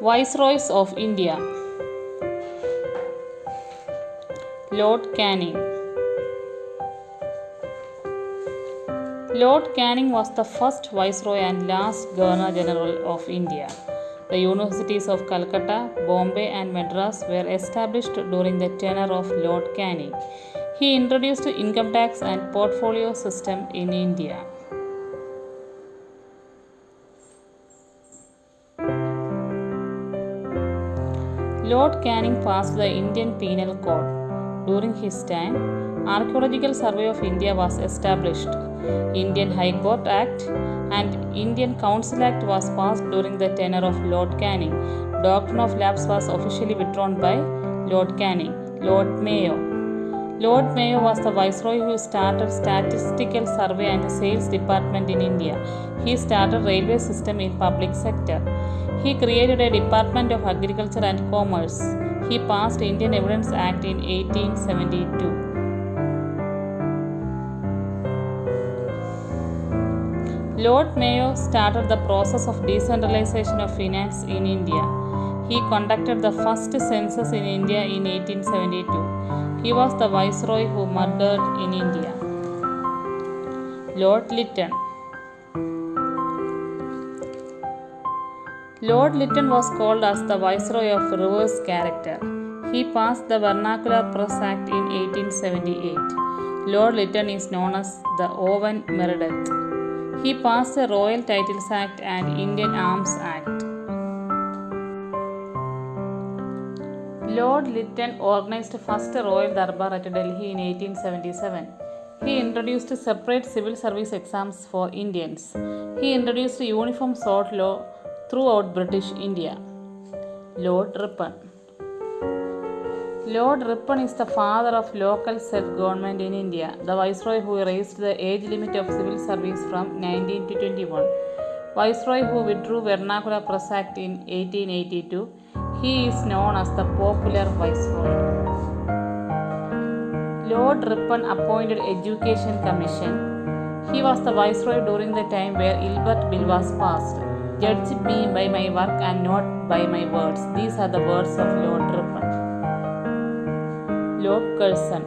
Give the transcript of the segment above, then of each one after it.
Viceroys of India. Lord Canning. Lord Canning was the first Viceroy and last Governor General of India. The universities of Calcutta, Bombay, and Madras were established during the tenure of Lord Canning. He introduced income tax and portfolio system in India. Lord Canning passed the Indian Penal Code. During his time, Archaeological Survey of India was established. Indian High Court Act and Indian Council Act was passed during the tenure of Lord Canning. Doctrine of lapse was officially withdrawn by Lord Canning. Lord Mayo. Lord Mayo was the Viceroy who started Statistical Survey and Sales Department in India. He started railway system in public sector. He created a Department of Agriculture and Commerce. He passed Indian Evidence Act in 1872. Lord Mayo started the process of decentralization of finance in India. He conducted the first census in India in 1872. He was the Viceroy who murdered in India. Lord Lytton. Lord Lytton was called as the Viceroy of reverse character. He passed the Vernacular Press Act in 1878. Lord Lytton is known as the Owen Meredith. He passed the Royal Titles Act and Indian Arms Act. Lord Lytton organized first Royal Darbar at Delhi in 1877. He introduced separate civil service exams for Indians. He introduced uniform salt law throughout British India. Lord Ripon. Lord Ripon is the father of local self-government in India, the Viceroy who raised the age limit of civil service from 19 to 21. Viceroy who withdrew Vernacular Press Act in 1882. He is known as the Popular Viceroy. Lord Ripon appointed Education Commission. He was the Viceroy during the time where Ilbert Bill was passed. Judge me by my work and not by my words. These are the words of Lord Ripon. Lord Curzon.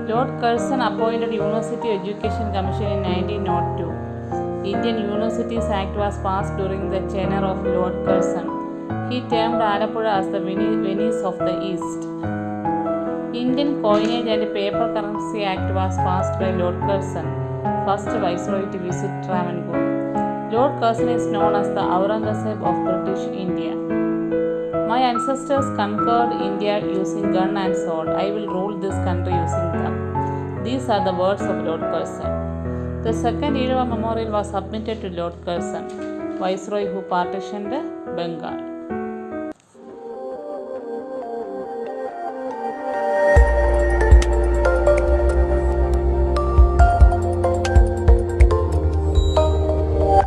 Lord Curzon appointed University Education Commission in 1902. Indian Universities Act was passed during the tenure of Lord Curzon. He termed Alappuzha as the Venice of the East. Indian Coinage and Paper Currency Act was passed by Lord Curzon, first Viceroy to visit Travancore. Lord Curzon is known as the Aurangzeb of British India. My ancestors conquered India using gun and sword. I will rule this country using them. These are the words of Lord Curzon. The second Ezhava Memorial was submitted to Lord Curzon, Viceroy who partitioned Bengal.